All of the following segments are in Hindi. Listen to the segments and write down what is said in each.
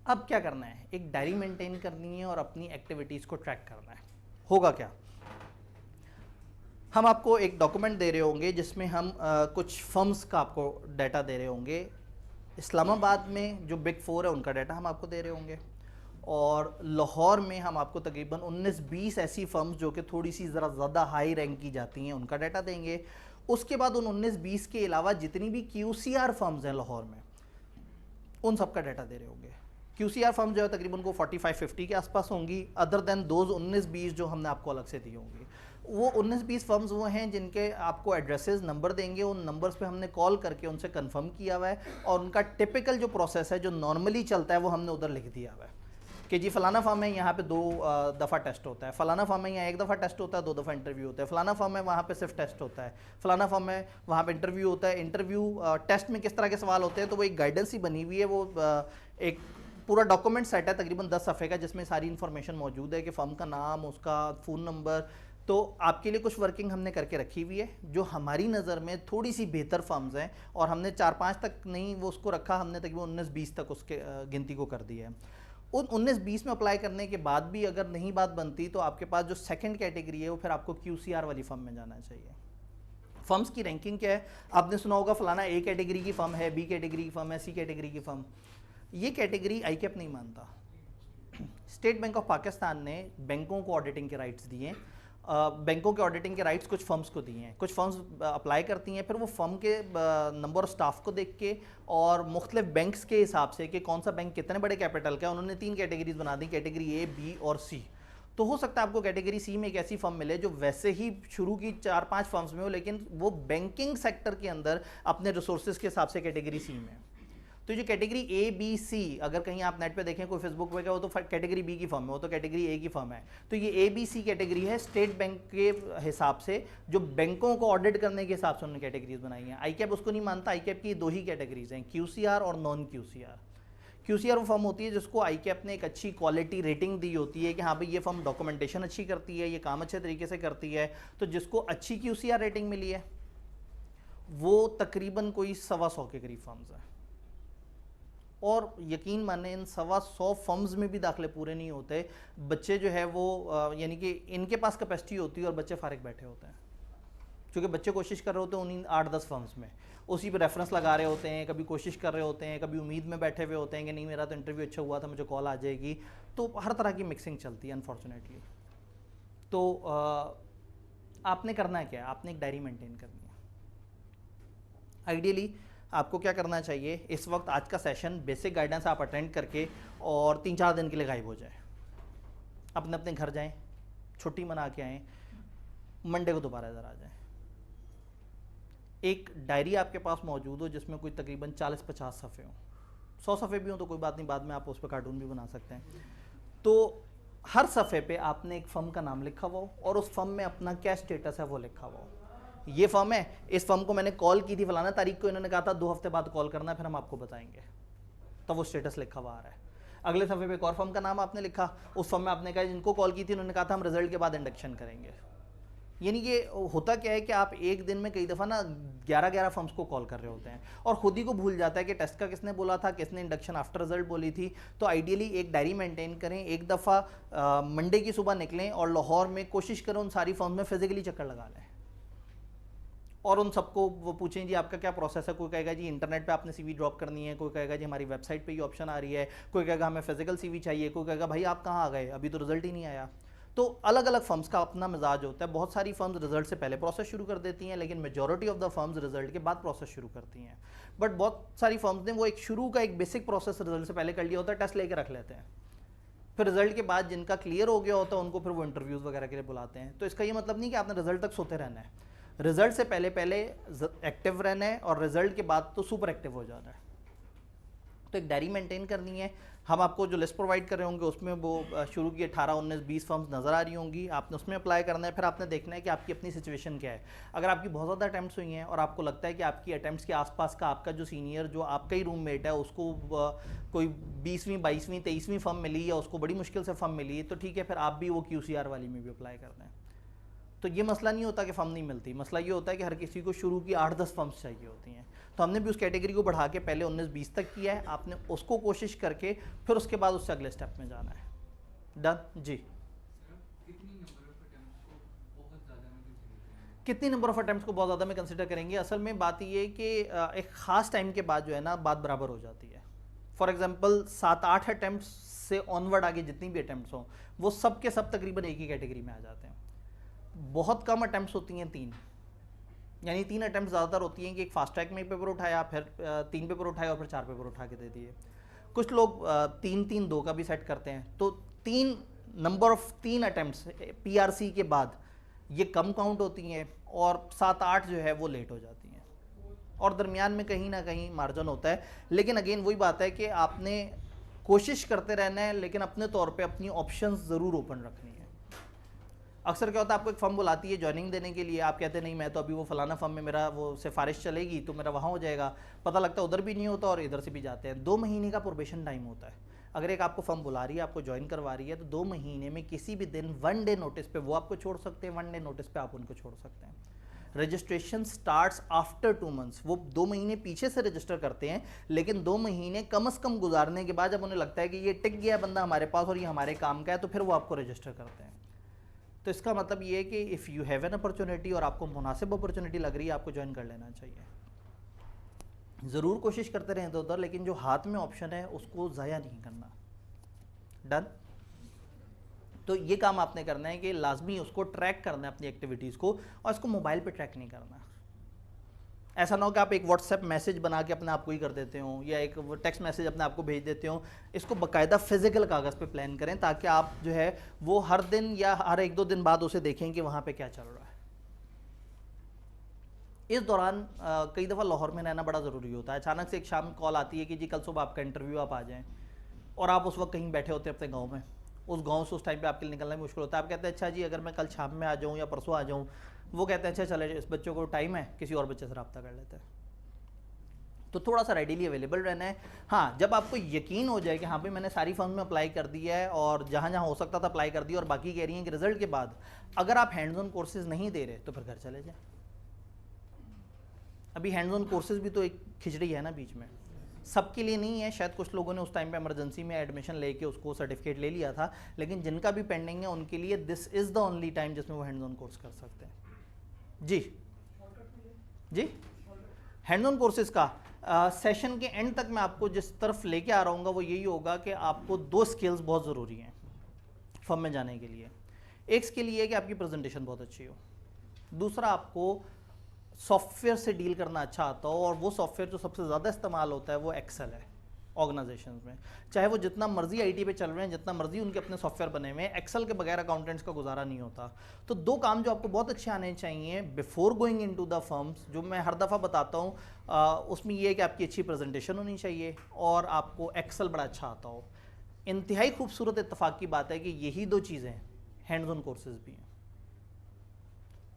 अब क्या करना है, एक डायरी मेंटेन करनी है और अपनी एक्टिविटीज़ को ट्रैक करना है। होगा क्या, हम आपको एक डॉक्यूमेंट दे रहे होंगे जिसमें हम कुछ फर्म्स का आपको डाटा दे रहे होंगे। इस्लामाबाद में जो बिग फोर है उनका डाटा हम आपको दे रहे होंगे, और लाहौर में हम आपको तकरीबन 19-20 ऐसी फर्म्स जो कि थोड़ी सी ज़रा ज़्यादा हाई रैंक की जाती हैं उनका डाटा देंगे। उसके बाद उन 19-20 के अलावा जितनी भी QCR फर्म्स हैं लाहौर में उन सब का डाटा दे रहे होंगे। QCR फर्म जो है तकरीबन को 45-50 के आसपास होंगी, अदर देन दोज 19-20 जो हमने आपको अलग से दी होंगी। वो 19-20 फर्म्स वो हैं जिनके आपको एड्रेसेस नंबर देंगे, उन नंबर्स पे हमने कॉल करके उनसे कंफर्म किया हुआ है, और उनका टिपिकल जो प्रोसेस है जो नॉर्मली चलता है वो हमने उधर लिख दिया हुआ है कि जी फलाना फॉर्म है यहाँ पे 2 दफ़ा टेस्ट होता है, फलाना फॉर्म है यहाँ 1 दफ़ा टेस्ट होता है, 2 दफ़ा इंटरव्यू होता है, फलाना फॉर्म है वहाँ पे सिर्फ टेस्ट होता है, फलाना फॉर्म है वहाँ पे इंटरव्यू होता है। इंटरव्यू टेस्ट में किस तरह के सवाल होते हैं, तो वो एक गाइडेंस ही बनी हुई है, वो एक पूरा डॉक्यूमेंट सेट है तकरीबन 10 सफ़े का, जिसमें सारी इन्फॉर्मेशन मौजूद है कि फर्म का नाम, उसका फ़ोन नंबर। तो आपके लिए कुछ वर्किंग हमने करके रखी हुई है जो हमारी नज़र में थोड़ी सी बेहतर फर्म्स हैं, और हमने 4-5 तक नहीं वो उसको रखा, हमने तकरीबन 19-20 तक उसके गिनती को कर दिया है। उन 19-20 में अप्लाई करने के बाद भी अगर नहीं बात बनती तो आपके पास जो सेकंड कैटेगरी है वो फिर आपको QCR वाली फर्म में जाना चाहिए। फर्म्स की रैंकिंग क्या है, आपने सुना होगा फलाना A कैटेगरी की फर्म है, B कैटेगरी की फर्म है, C कैटेगरी की फर्म। ये कैटेगरी ICAP नहीं मानता। स्टेट बैंक ऑफ पाकिस्तान ने बैंकों को ऑडिटिंग के राइट्स दिए, बैंकों के ऑडिटिंग के राइट्स कुछ फर्म्स को दिए हैं, कुछ फर्म्स अप्लाई करती हैं, फिर वो फर्म के नंबर ऑफ स्टाफ को देख के और मुख्तलिफ बैंक्स के हिसाब से कि कौन सा बैंक कितने बड़े कैपिटल का है, उन्होंने 3 कैटेगरीज बना दी, कैटेगरी A, B और C। तो हो सकता है आपको कैटेगरी C में एक ऐसी फर्म मिले जो वैसे ही शुरू की 4-5 फर्म्स में हो, लेकिन वो बैंकिंग सेक्टर के अंदर अपने रिसोर्सेज के हिसाब से कैटेगरी C में। तो जो कैटेगरी A-B-C अगर कहीं आप नेट पे देखें, कोई फेसबुक पे, वो तो कैटेगरी B की फर्म है, वो तो कैटेगरी A की फर्म है। तो ये A-B-C कैटेगरी है स्टेट बैंक के हिसाब से, जो बैंकों को ऑडिट करने के हिसाब से उन्होंने कैटेगरीज बनाई हैं। ICAP उसको नहीं मानता। ICAP की 2 ही कैटेगरीज हैं, QCR और नॉन QCR। QCR वो फर्म होती है जिसको ICAP ने एक अच्छी क्वालिटी रेटिंग दी होती है कि हाँ भाई ये फर्म डॉक्यूमेंटेशन अच्छी करती है, ये काम अच्छे तरीके से करती है। तो जिसको अच्छी QCR रेटिंग मिली है वो तकरीबन कोई 125 के करीब फर्म्स हैं, और यकीन माने इन 125 फर्म्स में भी दाखिले पूरे नहीं होते। बच्चे जो है वो यानी कि इनके पास कैपेसिटी होती है और बच्चे फारिग बैठे होते हैं, क्योंकि बच्चे कोशिश कर रहे होते हैं उन्हीं 8-10 फर्म्स में, उसी पे रेफरेंस लगा रहे होते हैं, कभी कोशिश कर रहे होते हैं, कभी उम्मीद में बैठे हुए होते हैं कि नहीं मेरा तो इंटरव्यू अच्छा हुआ था, मुझे कॉल आ जाएगी। तो हर तरह की मिक्सिंग चलती है अनफॉर्चुनेटली। तो आपने करना है क्या, आपने एक डायरी मेंटेन करनी है। आइडियली आपको क्या करना चाहिए, इस वक्त आज का सेशन बेसिक गाइडेंस आप अटेंड करके और 3-4 दिन के लिए गायब हो जाए, अपने अपने घर जाएं, छुट्टी मना के आएँ, मंडे को दोबारा इधर आ जाएं। एक डायरी आपके पास मौजूद हो जिसमें कोई तकरीबन 40-50 सफ़े हों, 100 सफ़े भी हों तो कोई बात नहीं, बाद में आप उस पर कार्टून भी बना सकते हैं। तो हर सफ़े पे आपने एक फ़र्म का नाम लिखा हुआ हो और उस फर्म में अपना क्या स्टेटस है वो लिखा हुआ हो। ये फर्म है, इस फर्म को मैंने कॉल की थी फलाना तारीख को, इन्होंने कहा था 2 हफ्ते बाद कॉल करना है, फिर हम आपको बताएंगे, तो वो स्टेटस लिखा हुआ आ रहा है। अगले सफ़े पे एक और फर्म का नाम आपने लिखा, उस फर्म में आपने कहा जिनको कॉल की थी उन्होंने कहा था हम रिजल्ट के बाद इंडक्शन करेंगे। यानी कि होता क्या है कि आप एक दिन में कई दफ़ा ना 11-11 फर्म्स को कॉल कर रहे होते हैं और ख़ुद ही को भूल जाता है कि टेस्ट का किसने बोला था, किसने इंडक्शन आफ्टर रिजल्ट बोली थी। तो आइडियली एक डायरी मेंटेन करें, एक दफ़ा मंडे की सुबह निकलें और लाहौर में कोशिश करें उन सारी फर्म्स में फिजिकली चक्कर लगा लें और उन सबको वो पूछें जी आपका क्या प्रोसेस है। कोई कहेगा जी इंटरनेट पे आपने CV ड्रॉप करनी है, कोई कहेगा जी हमारी वेबसाइट पे ये ऑप्शन आ रही है, कोई कहेगा हमें फिजिकल CV चाहिए, कोई कहेगा भाई आप कहाँ आ गए, अभी तो रिजल्ट ही नहीं आया। तो अलग अलग फर्म्स का अपना मिजाज होता है। बहुत सारी फर्म्स रिजल्ट से पहले प्रोसेस शुरू कर देती हैं, लेकिन majority of the firms result के बाद प्रोसेस शुरू करती हैं। बट बहुत सारी फर्म्स ने वो एक शुरू का एक बेसिक प्रोसेस रिजल्ट से पहले कर लिया होता है, टेस्ट लेके रख लेते हैं, फिर रिजल्ट के बाद जिनका क्लियर हो गया होता है उनको फिर वो इंटरव्यूज़ वगैरह के लिए बुलाते हैं। तो इसका ये मतलब नहीं कि आपने रिजल्ट तक सोते रहना है, रिजल्ट से पहले पहले एक्टिव रहना है और रिजल्ट के बाद तो सुपर एक्टिव हो जाना है। तो एक डायरी मेंटेन करनी है। हम आपको जो लिस्ट प्रोवाइड कर रहे होंगे उसमें वो शुरू की 18-19-20 फर्म्स नज़र आ रही होंगी, आपने उसमें अप्लाई करना है। फिर आपने देखना है कि आपकी अपनी सिचुएशन क्या है। अगर आपकी बहुत ज़्यादा अटैम्प्ट्स हुई हैं और आपको लगता है कि आपकी अटैम्प्ट्स के आसपास का आपका जो सीनियर जो आपका ही रूममेट है उसको कोई 20वीं 22वीं 23वीं फर्म मिली या उसको बड़ी मुश्किल से फर्म मिली, तो ठीक है, फिर आप भी वो QCR वाली में भी अप्लाई कर दें। तो ये मसला नहीं होता कि फर्म नहीं मिलती, मसला ये होता है कि हर किसी को शुरू की 8-10 फर्म्स चाहिए होती हैं। तो हमने भी उस कैटेगरी को बढ़ा के पहले 19-20 तक किया है, आपने उसको कोशिश करके फिर उसके बाद उससे अगले स्टेप में जाना है। डन जी। कितनी नंबर ऑफ अटैम्प्ट्स को बहुत ज़्यादा में कंसिडर करेंगे? असल में बात ये है कि एक ख़ास टाइम के बाद जो है ना बात बराबर हो जाती है। फॉर एग्जांपल 7-8 अटैम्प्ट्स से ऑनवर्ड आगे जितनी भी अटैम्प्ट्स हों वो सब के सब तकरीबन एक ही कैटेगरी में आ जाते हैं। बहुत कम अटैम्प्ट्स होती हैं 3, यानी 3 अटैम्प्ट ज़्यादातर होती हैं कि एक फास्ट ट्रैक में एक पेपर उठाया, फिर 3 पेपर उठाए और फिर 4 पेपर उठा के दे दिए। कुछ लोग 3-3-2 का भी सेट करते हैं। तो 3 नंबर ऑफ 3 अटैम्प्ट्स PRC के बाद ये कम काउंट होती हैं और 7-8 जो है वो लेट हो जाती हैं और दरमियान में कहीं ना कहीं मार्जिन होता है। लेकिन अगेन वही बात है कि आपने कोशिश करते रहना है, लेकिन अपने तौर पे अपनी ऑप्शंस ज़रूर ओपन रखनी है। अक्सर क्या होता है, आपको एक फर्म बुलाती है ज्वाइनिंग देने के लिए, आप कहते हैं नहीं मैं तो अभी वो फलाना फर्म में मेरा वो सिफारिश चलेगी तो मेरा वहाँ हो जाएगा, पता लगता है उधर भी नहीं होता और इधर से भी जाते हैं। 2 महीने का प्रोबेशन टाइम होता है। अगर एक आपको फर्म बुला रही है, आपको ज्वाइन करवा रही है, तो 2 महीने में किसी भी दिन 1 डे नोटिस पे वो आपको छोड़ सकते हैं, 1 डे नोटिस पे आप उनको छोड़ सकते हैं। Registration starts after 2 months. वो 2 महीने पीछे से रजिस्टर करते हैं, लेकिन 2 महीने कम से कम गुजारने के बाद जब उन्हें लगता है कि ये टिक गया बंदा हमारे पास और ये हमारे काम का है, तो फिर वो आपको रजिस्टर करते हैं। तो इसका मतलब ये है कि if you have an opportunity और आपको मुनासिब अपॉर्चुनिटी लग रही है, आपको ज्वाइन कर लेना चाहिए। ज़रूर कोशिश करते रहें तो उधर, लेकिन जो हाथ में ऑप्शन है उसको ज़ाया नहीं करना। डन। तो ये काम आपने करना है कि लाजमी उसको ट्रैक करना है अपनी एक्टिविटीज़ को, और इसको मोबाइल पे ट्रैक नहीं करना। ऐसा ना हो कि आप एक व्हाट्सएप मैसेज बना के अपने आप को ही कर देते हो या एक टेक्स्ट मैसेज अपने आप को भेज देते हो। इसको बाकायदा फिजिकल कागज़ पे प्लान करें ताकि आप जो है वो हर दिन या हर 1-2 दिन बाद उसे देखें कि वहाँ पे क्या चल रहा है। इस दौरान कई दफ़ा लाहौर में रहना बड़ा ज़रूरी होता है। अचानक से एक शाम कॉल आती है कि जी कल सुबह आपका इंटरव्यू, आप आ जाएँ, और आप उस वक्त कहीं बैठे होते हैं अपने गाँव में। उस गांव से उस टाइम पे आपके लिए निकलना मुश्किल होता है। आप कहते हैं अच्छा जी अगर मैं कल शाम में आ जाऊँ या परसों आ जाऊँ, वो कहते हैं अच्छा चले इस बच्चों को टाइम है, किसी और बच्चे से रब्ता कर लेते हैं। तो थोड़ा सा रेडीली अवेलेबल रहना है। हाँ, जब आपको यकीन हो जाए कि हाँ भाई मैंने सारी फर्म में अप्लाई कर दिया है और जहाँ जहाँ हो सकता था अप्लाई कर दिया और बाकी कह रही हैं कि रिजल्ट के बाद अगर आप हैंड्स ऑन कोर्सेज नहीं दे रहे तो फिर घर चले जाएं। अभी हैंड्स ऑन कोर्सेज भी तो एक खिचड़ी है ना बीच में, सबके लिए नहीं है। शायद कुछ लोगों ने उस टाइम पे इमरजेंसी में एडमिशन लेके उसको सर्टिफिकेट ले लिया था, लेकिन जिनका भी पेंडिंग है उनके लिए this is the only time जिसमें वो हैंड्स ऑन कोर्स कर सकते हैं। जी जी, हैंड्स ऑन कोर्सेज का सेशन के एंड तक मैं आपको जिस तरफ लेके आ रहा हूँ वो यही होगा कि आपको 2 स्किल्स बहुत ज़रूरी हैं फर्म में जाने के लिए। एक स्किल ये है कि आपकी प्रेजेंटेशन बहुत अच्छी हो, दूसरा आपको सॉफ्टवेयर से डील करना अच्छा आता हो, और वो सॉफ्टवेयर जो सबसे ज़्यादा इस्तेमाल होता है वो एक्सेल है ऑर्गेनाइजेशंस में। चाहे वो जितना मर्जी आईटी पे चल रहे हैं, जितना मर्जी उनके अपने सॉफ्टवेयर बने हुए हैं, एक्सेल के बगैर अकाउंटेंट्स का गुजारा नहीं होता। तो 2 काम जो आपको बहुत अच्छे आने चाहिए before going into the firms, जो मैं हर दफ़ा बताता हूँ, उसमें ये है कि आपकी अच्छी प्रेजेंटेशन होनी चाहिए और आपको एक्सेल बड़ा अच्छा आता हो। इंतहाई खूबसूरत इत्तेफाक की बात है कि यही 2 चीज़ें हैंड्स ऑन कोर्सेज भी हैं।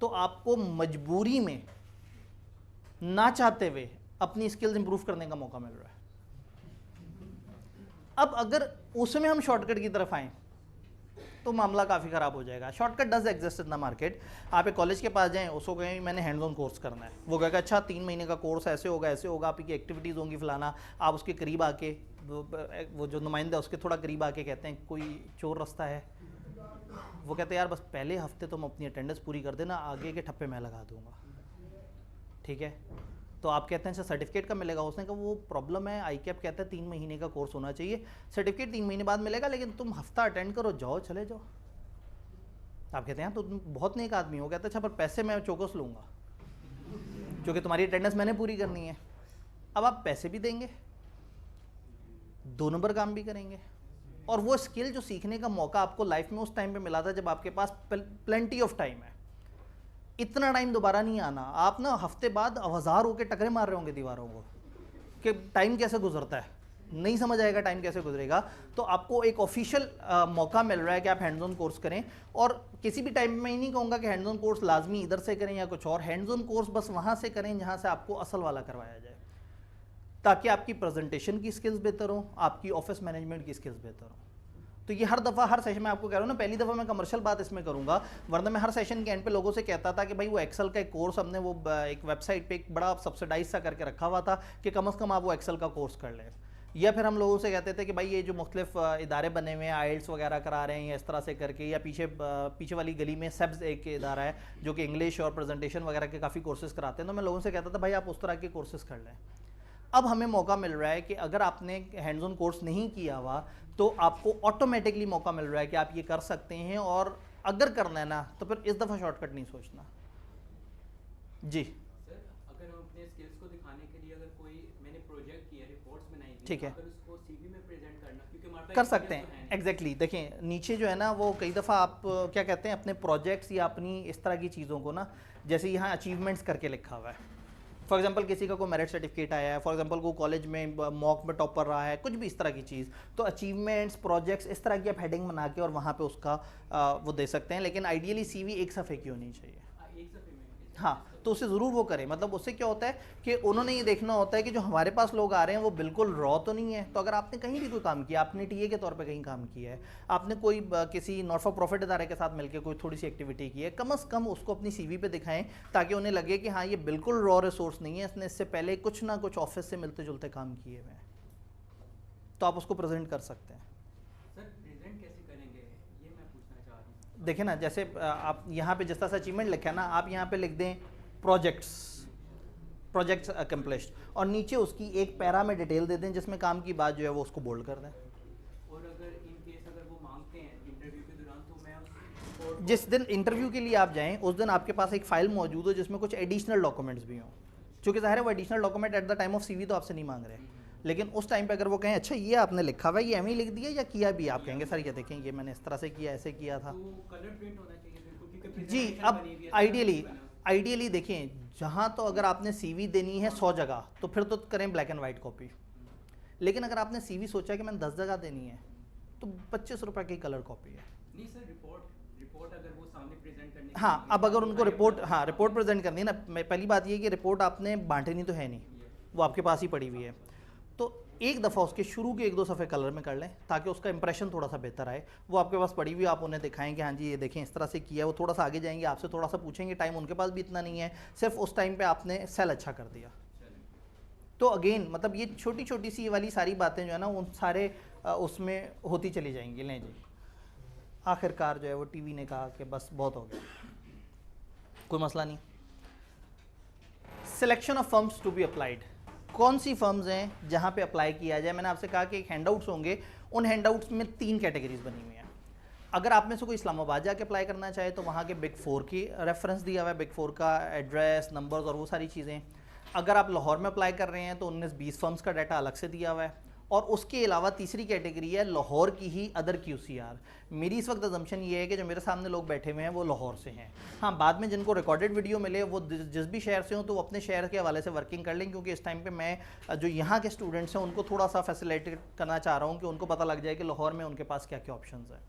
तो आपको मजबूरी में ना चाहते हुए अपनी स्किल्स इंप्रूव करने का मौका मिल रहा है। अब अगर उसमें हम शॉर्टकट की तरफ आएँ तो मामला काफ़ी ख़राब हो जाएगा। Shortcut does exist in the market. आप एक कॉलेज के पास जाएं, उसको कहें मैंने हैंड्स ऑन कोर्स करना है, वो कहेगा अच्छा 3 महीने का कोर्स, ऐसे होगा, आपकी एक्टिविटीज़ होंगी फलाना। आप उसके करीब आके वो जो नुमाइंदा है उसके थोड़ा करीब आके कहते हैं कोई चोर रास्ता है, वो कहते हैं यार बस पहले हफ्ते तुम अपनी अटेंडेंस पूरी कर देना, आगे के ठप्पे मैं लगा दूँगा, ठीक है। तो आप कहते हैं अच्छा सर्टिफिकेट कब मिलेगा? उसने कहा वो प्रॉब्लम है, ICAP कहता है 3 महीने का कोर्स होना चाहिए, सर्टिफिकेट 3 महीने बाद मिलेगा, लेकिन तुम हफ्ता अटेंड करो, जाओ चले जाओ। आप कहते हैं तो तुम बहुत नेक आदमी हो। कहते हैं अच्छा पर पैसे मैं चौकस लूँगा क्योंकि तुम्हारी अटेंडेंस मैंने पूरी करनी है। अब आप पैसे भी देंगे, 2 नंबर काम भी करेंगे, और वो स्किल जो सीखने का मौका आपको लाइफ में उस टाइम पे मिला था जब आपके पास प्लेंटी ऑफ टाइम है, इतना टाइम दोबारा नहीं आना। आप ना हफ्ते बाद अवजार होकर टकरे मार रहे होंगे दीवारों को कि टाइम कैसे गुजरता है, नहीं समझ आएगा टाइम कैसे गुजरेगा। तो आपको एक ऑफिशियल मौका मिल रहा है कि आप हैंड्स ऑन कोर्स करें, और किसी भी टाइम में ही नहीं कहूँगा कि हैंड्स ऑन कोर्स लाजमी इधर से करें या कुछ और। हैंड्स ऑन कोर्स बस वहाँ से करें जहाँ से आपको असल वाला करवाया जाए, ताकि आपकी प्रेजेंटेशन की स्किल्स बेहतर हो, आपकी ऑफिस मैनेजमेंट की स्किल्स बेहतर हो। तो ये हर दफ़ा हर सेशन में आपको कह रहा हूँ ना, पहली दफ़ा मैं कमर्शियल बात इसमें करूँगा, वरना मैं हर सेशन के एंड पे लोगों से कहता था कि भाई वो एक्सेल का एक कोर्स हमने वो एक वेबसाइट पे एक बड़ा सब्सिडाइज सा करके रखा हुआ था कि कम से कम आप वो एक्सेल का कोर्स कर लें। या फिर हम लोगों से कहते थे कि भाई ये जो मुख्तलिफ इदारे बने हुए हैं, आइल्स वगैरह करा रहे हैं या इस तरह से करके, या पीछे वाली गली में सेब्स एक इदारा है जो कि इंग्लिश और प्रेजेंटेशन वगैरह के काफ़ी कोर्सेज़ कराते हैं, तो मैं लोगों से कहता था भाई आप उस तरह के कोर्सेज़ कर लें। अब हमें मौका मिल रहा है कि अगर आपने हैंड्स ऑन कोर्स नहीं किया हुआ तो आपको ऑटोमेटिकली मौका मिल रहा है कि आप ये कर सकते हैं, और अगर करना है ना तो फिर इस दफ़ा शॉर्टकट नहीं सोचना। जी सर, अगर हम अपने स्किल्स को दिखाने के लिए अगर कोई मैंने प्रोजेक्ट किया, रिपोर्ट्स बनाई, ठीक है, अगर उसको सीवी में प्रेजेंट करना, क्योंकि हमारे पास कर सकते हैं। एग्जैक्टली देखें नीचे जो है ना वो कई दफ़ा आप क्या कहते हैं अपने प्रोजेक्ट्स या अपनी इस तरह की चीज़ों को ना, जैसे यहाँ अचीवमेंट्स करके लिखा हुआ है, फॉर एग्जांपल किसी का कोई मेरिट सर्टिफिकेट आया है, फॉर एग्जांपल को कॉलेज में मॉक में टॉप कर रहा है, कुछ भी इस तरह की चीज़, तो अचीवमेंट्स प्रोजेक्ट्स इस तरह की आप हेडिंग बना के और वहाँ पे उसका वो दे सकते हैं। लेकिन आइडियली सीवी एक सफ़े की होनी चाहिए। एक सफे में हाँ, तो उसे ज़रूर वो करें। मतलब उससे क्या होता है कि उन्होंने ये देखना होता है कि जो हमारे पास लोग आ रहे हैं वो बिल्कुल रॉ तो नहीं है। तो अगर आपने कहीं भी कोई काम किया, आपने टीए के तौर पे कहीं काम किया है, आपने कोई किसी नॉट फॉर प्रॉफिट इदारे के साथ मिलकर कोई थोड़ी सी एक्टिविटी की है, कम से कम उसको अपनी सीवी पे दिखाएं ताकि उन्हें लगे कि हाँ ये बिल्कुल रॉ रिसोर्स नहीं है, इसने इससे पहले कुछ ना कुछ ऑफिस से मिलते जुलते काम किए हुए हैं, तो आप उसको प्रेजेंट कर सकते हैं। सर प्रेजेंट कैसे करेंगे ये मैं पूछना चाह रहा हूँ। देखें ना, जैसे आप यहाँ पे जिस तरह से अचीवमेंट लिखा है ना, आप यहाँ पे लिख दें प्रोजेक्ट्स अकम्प्लिश्ड, और नीचे उसकी एक पैरा में डिटेल दे दें जिसमें काम की बात जो है वो उसको बोल्ड कर दें। और अगर इन केस अगर वो मांगते हैं इंटरव्यू के दौरान, तो मैं जिस दिन इंटरव्यू के लिए आप जाएं उस दिन आपके पास एक फ़ाइल मौजूद हो जिसमें कुछ एडिशनल डॉक्यूमेंट्स भी हों, चूँकि ज़ाहिर है वो additional document at the time of CV तो आपसे नहीं मांग रहे, लेकिन उस टाइम पे अगर वो कहें अच्छा ये आपने लिखा हुआ है, ये एम ही लिख दिया या किया भी, आप कहेंगे सर ये देखें ये मैंने इस तरह से किया, ऐसे किया था। तो कलर प्रिंट होना चाहिए बिल्कुल, क्योंकि जी, अब आइडियली देखें, जहाँ तो अगर आपने सीवी देनी है 100 जगह तो फिर तो करें ब्लैक एंड वाइट कॉपी, लेकिन अगर आपने सीवी सोचा कि मैंने 10 जगह देनी है तो 25 रुपये की कलर कॉपी है। नहीं सर, रिपोर्ट अगर वो सामने प्रेजेंट करने के हाँ, लिए, अब अगर उनको रिपोर्ट प्रेजेंट करनी है ना, पहली बात ये कि रिपोर्ट आपने बांटनी तो है नहीं, वो आपके पास ही पड़ी हुई है, तो एक दफ़ा उसके शुरू के 1-2 सफ़े कलर में कर लें ताकि उसका इंप्रेशन थोड़ा सा बेहतर आए। वो आपके पास पड़ी हुई, आप उन्हें दिखाएं कि हाँ जी ये देखें इस तरह से किया है, वो थोड़ा सा आगे जाएंगे, आपसे थोड़ा सा पूछेंगे, टाइम उनके पास भी इतना नहीं है, सिर्फ उस टाइम पे आपने सेल अच्छा कर दिया। तो अगेन मतलब ये छोटी छोटी सी वाली सारी बातें जो है ना उन सारे उसमें होती चली जाएंगी। लें जी, आखिरकार जो है वो टीवी ने कहा कि बस बहुत हो गया, कोई मसला नहीं। Selection of firms to be applied, कौन सी फर्म्स हैं जहां पे अप्लाई किया जाए। मैंने आपसे कहा कि एक हैंडआउट्स होंगे, उन हैंडआउट्स में 3 कैटेगरीज बनी हुई हैं। अगर आप में से कोई इस्लामाबाद जाके अप्लाई करना चाहे तो वहाँ के बिग 4 की रेफरेंस दिया हुआ है, बिग 4 का एड्रेस, नंबर्स और वो सारी चीज़ें। अगर आप लाहौर में अप्लाई कर रहे हैं तो 19-20 फर्म्स का डाटा अलग से दिया हुआ है। और उसके अलावा तीसरी कैटेगरी है लाहौर की ही अदर QCR। मेरी इस वक्त अजम्पशन ये है कि जो मेरे सामने लोग बैठे हुए हैं वो लाहौर से हैं। हाँ, बाद में जिनको रिकॉर्डेड वीडियो मिले वो जिस भी शहर से हों तो वो अपने शहर के हवाले से वर्किंग कर लें, क्योंकि इस टाइम पे मैं जो यहाँ के स्टूडेंट्स हैं उनको थोड़ा सा फैसिलिटेट करना चाह रहा हूँ कि उनको पता लग जाए कि लाहौर में उनके पास क्या क्या ऑप्शन हैं।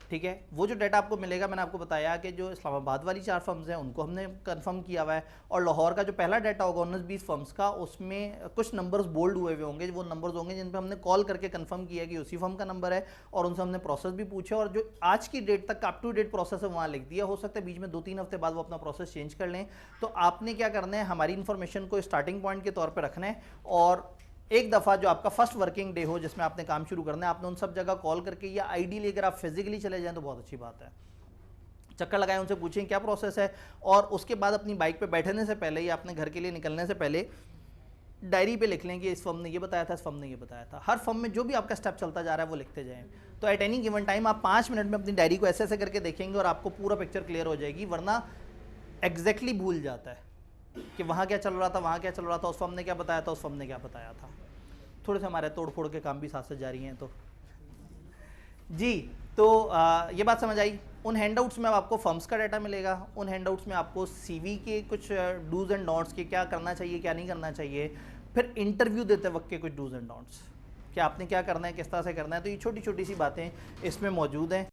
ठीक है, वो जो डाटा आपको मिलेगा, मैंने आपको बताया कि जो इस्लामाबाद वाली 4 फर्म्स हैं उनको हमने कंफर्म किया हुआ है, और लाहौर का जो पहला डाटा होगा 19-20 फर्म्स का, उसमें कुछ नंबर्स बोल्ड हुए हुए होंगे, वो नंबर्स होंगे जिन पे हमने कॉल करके कंफर्म किया कि उसी फर्म का नंबर है, और उनसे हमने प्रोसेस भी पूछा, और जो आज की डेट तक अप टू डेट प्रोसेस है वहाँ लिख दिया। हो सकता है बीच में 2-3 हफ्ते बाद वो अपना प्रोसेस चेंज कर लें। तो आपने क्या करना है, हमारी इन्फॉर्मेशन को स्टार्टिंग पॉइंट के तौर पर रखना है, और एक दफ़ा जो आपका फर्स्ट वर्किंग डे हो जिसमें आपने काम शुरू करना है, आपने उन सब जगह कॉल करके, या आइडियली अगर आप फिजिकली चले जाएं तो बहुत अच्छी बात है, चक्कर लगाएं, उनसे पूछें क्या प्रोसेस है, और उसके बाद अपनी बाइक पे बैठने से पहले या अपने घर के लिए निकलने से पहले डायरी पे लिख लें कि इस फर्म ने ये बताया था, इस फर्म ने ये बताया था। हर फर्म में जो भी आपका स्टेप चलता जा रहा है वो लिखते जाएं। तो एट एनी गिवन टाइम आप 5 मिनट में अपनी डायरी को ऐसे ऐसे करके देखेंगे और आपको पूरा पिक्चर क्लियर हो जाएगी, वरना एग्जैक्टली भूल जाता है कि वहाँ क्या चल रहा था, वहाँ क्या चल रहा था, उस फर्म ने क्या बताया था, उस फर्म ने क्या बताया था। थोड़े से हमारे तोड़ फोड़ के काम भी साथ से जारी हैं। तो जी, तो ये बात समझ आई। उन हैंडआउट्स में आपको फर्म्स का डाटा मिलेगा, उन हैंडआउट्स में आपको सीवी के कुछ डूज एंड डोंट्स के, क्या करना चाहिए क्या नहीं करना चाहिए, फिर इंटरव्यू देते वक्त के कुछ डूज एंड डोंट्स, कि आपने क्या करना है, किस तरह से करना है। तो ये छोटी छोटी सी बातें इसमें मौजूद हैं।